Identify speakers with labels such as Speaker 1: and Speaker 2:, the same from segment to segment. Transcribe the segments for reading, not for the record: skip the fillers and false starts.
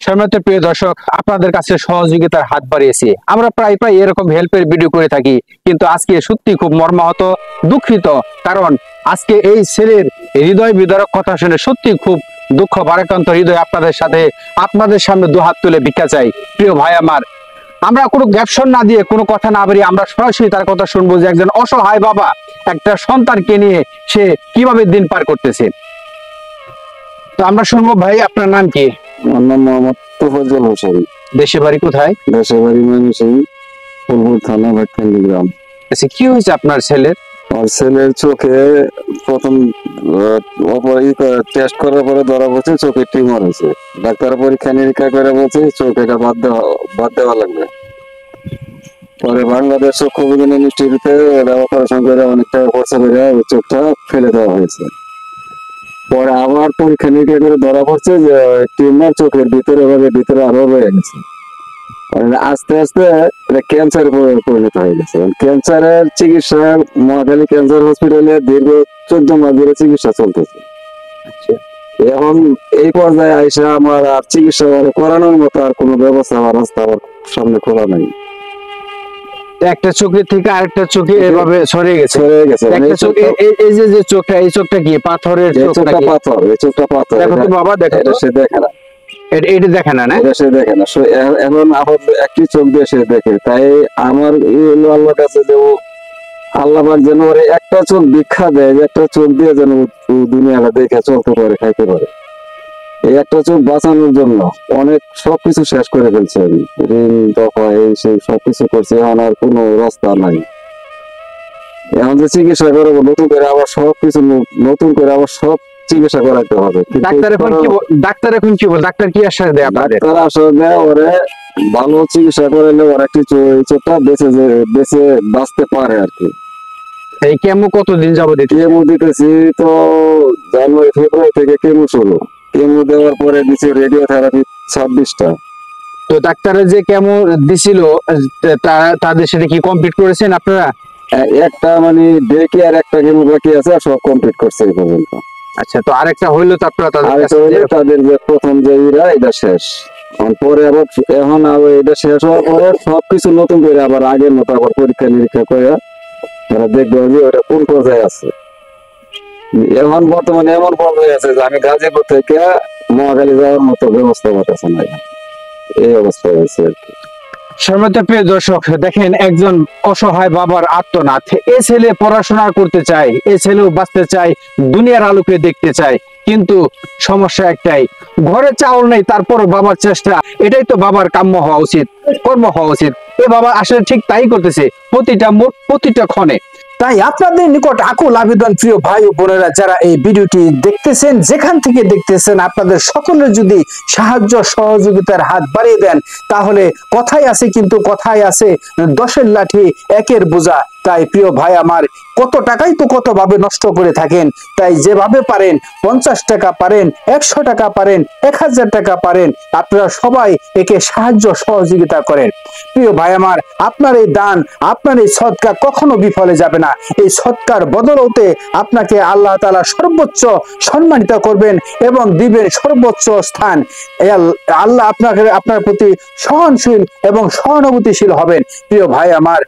Speaker 1: সম্মানিত প্রিয় দর্শক, আপনাদের কাছে সহযোগিতার হাত বাড়িয়েছি। আমরা প্রায় প্রায় এরকম হেল্পের ভিডিও করে থাকি, কিন্তু আজকে সত্যি খুব মর্মাহত, দুঃখিত। কারণ আজকে এই ছেলের হৃদয় বিদারক কথা শুনে সত্যি খুব দুঃখ ভারাক্রান্ত হৃদয় আপনাদের সামনে দুহাত তুলে ভিক্ষা চাই। প্রিয় ভাই আমার, আমরা কোনো ক্যাপশন না দিয়ে, কোনো কথা না বেরিয়ে আমরা সরাসরি তার কথা শুনবো যে একজন অসহায় বাবা একটা সন্তানকে নিয়ে সে কিভাবে দিন পার করতেছে। তো আমরা শুনবো। ভাই, আপনার নাম কি?
Speaker 2: আমার নাম মোহাম্মদ তোফাজ্জল হোসেন।
Speaker 1: দেশে বাড়ি কোথায়?
Speaker 2: দেশে বাড়ি ময়মনসিংহ, ফুলপুর থানা, ভাটখান্ডি গ্রাম।
Speaker 1: আচ্ছা, কি হয়েছে আপনার ছেলের?
Speaker 2: আর ছেলের চোখে প্রথম টেস্ট করার পরে ধরা পড়ছে চোখে টিউমার হয়েছে। ডাক্তার পরীক্ষা নিরীক্ষা করে বলছে চোখ এটা বাদ দেওয়া লাগবে। পরে বাংলাদেশ চক্ষু বিজ্ঞান ইনস্টিটিউটে অপারেশন করে অনেক টাকা খরচা করে ওই চোখটা ফেলে দেওয়া হয়েছে। পরে আবার পরীক্ষা নিরীক্ষা করে ধরা পড়ছে যে টিউমার চোখের ভিতরে আরো রয়ে গেছে। আস্তে আস্তে এটা ক্যান্সার পরিণত হয়ে গেছে। ক্যান্সারের চিকিৎসা মহাখালী ক্যান্সার হসপিটালে দীর্ঘ 14 মাস ধরে চিকিৎসা চলতেছে। এখন এই পর্যায়ে আইসা আমার আর চিকিৎসা করানোর মতো আর কোনো ব্যবস্থা আমার রাস্তা আমার সামনে খোলা নাই।
Speaker 1: একটা চোখের থেকে আরেকটা চোখে এভাবে সরে গেছে। একটা চোখে এই যে চোখটা, এই চোখটা কি পাথরের চোখ?
Speaker 2: পাথর, এই চোখটা পাথর।
Speaker 1: দেখো তো বাবা, দেখো তো।
Speaker 2: সে দেখে না,
Speaker 1: এটা দেখে না, না
Speaker 2: এটা সে দেখে না। এখন আপাতত একটি চোখ দিয়ে সে দেখে। তাই আমার আল্লাহর কাছে যে আল্লাহ পাক যেন ওরে একটা চোখ ভিক্ষা দেয়, একটা চোখ দিয়ে যেন দুনিয়াটা দেখে চলতে পারে, খাইতে পারে। এই একটা চোখ বাঁচানোর জন্য অনেক সবকিছু শেষ করে ফেলছে আমি, ঋণ দফা এই সেই সবকিছু করছে। এখন আর কোনো রাস্তা নাই। এখন যে চিকিৎসা করবো নতুন করে আবার সব চিকিৎসা করাতে হবে।
Speaker 1: ডাক্তার এখন কি বল? ডাক্তার কি আশ্বাস দেয় আপনাদের?
Speaker 2: ডাক্তার আশ্বাস দেয় ওরে ভালো চিকিৎসা করালে ওর একটি চোখটা বেঁচে বাঁচতে পারে আর কি।
Speaker 1: এই কেমো কতদিন যাবো?
Speaker 2: কেমো দিতেছি তো জানুয়ারি ফেব্রুয়ারি থেকে কেমো শুরু। কেমো দেওয়ার পরে দিচ্ছে রেডিওথেরাপি 26টা।
Speaker 1: তো ডাক্তারের যে কেমো দিছিল তাদের সেটা কি কমপ্লিট করেছেন আপনারা?
Speaker 2: একটা মানে ডে কেয়ার একটা কেমো বাকি আছে, আর সব কমপ্লিট করছে এই পর্যন্ত।
Speaker 1: আচ্ছা, তো আরেকটা হইলো তো আপনারা
Speaker 2: তাদের যে প্রথম যে এটা শেষ। পরে আবার এখন আবার এটা শেষ হওয়ার পরে সবকিছু নতুন করে আবার আগের মতো আবার পরীক্ষা নিরীক্ষা করে তারা দেখবে যে ওটা কোন পর্যায়ে আছে। এখন বর্তমানে এমন পর্যায়ে আছে যে আমি গাজীপুর থেকে মহাখালী যাওয়ার মতো ব্যবস্থা করতেছে না, এই অবস্থা হয়েছে আর কি।
Speaker 1: সম্মানিত প্রিয় দর্শক, দেখেন একজন অসহায় বাবার আর্তনাদ। এ ছেলে পড়াশোনা করতে চায়, এ ছেলেও বাঁচতে চায়, দুনিয়ার আলোকে দেখতে চায়, কিন্তু সমস্যা একটাই, ঘরে চাউল নেই। তারপরও বাবার চেষ্টা, এটাই তো বাবার কাম্য হওয়া উচিত, কর্ম হওয়া উচিত। এ বাবা আসলে ঠিক তাই করতেছে প্রতিটা ক্ষণে। তাই আপনাদের নিকট আকুল আবেদন, প্রিয় ভাই ও বোনেরা, যারা এই ভিডিওটি দেখতেছেন, যেখান থেকে দেখতেছেন, আপনাদের সকলের যদি সাহায্য সহযোগিতার হাত বাড়িয়ে দেন, তাহলে কথাই আছে, কিন্তু কথাই আছে 10-এর লাঠি 1-এর বোঝা। তাই প্রিয় ভাই আমার, কত টাকাই তো কত ভাবে নষ্ট করে থাকেন। তাই যেভাবে পারেন, 50 টাকা পারেন, 100 টাকা পারেন, 1000 টাকা পারেন, আপনারা সবাই একে সাহায্য সহযোগিতা করেন। প্রিয় ভাই আমার, আপনার এই দান, আপনার এই সদকা কখনো বিফলে যাবে না। এই সদকার বদলতে আপনাকে আল্লাহ তাআলা সর্বোচ্চ সম্মানিত করবেন এবং দিবেন সর্বোচ্চ স্থান। আল্লাহ আপনার প্রতি সহনশীল এবং সহানুভূতিশীল হবেন। প্রিয় ভাই আমার,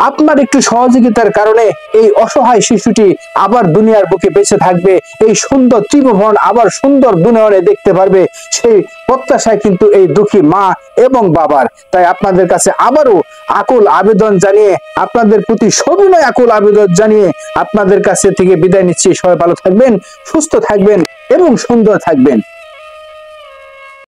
Speaker 1: আপনার একটু সহযোগিতার কারণে এই অসহায় শিশুটি আবার দুনিয়ার বুকে বেঁচে থাকবে, এই সুন্দর ত্রিভুবন আবার সুন্দর দুনিয়ায় দেখতে পারবে, সেই প্রত্যাশায় কিন্তু এই দুঃখী মা এবং বাবার। তাই আপনাদের কাছে আবারও আকুল আবেদন জানিয়ে, আপনাদের প্রতি সবিনয় আকুল আবেদন জানিয়ে আপনাদের কাছে থেকে বিদায় নিচ্ছি। সবাই ভালো থাকবেন, সুস্থ থাকবেন এবং সুন্দর থাকবেন।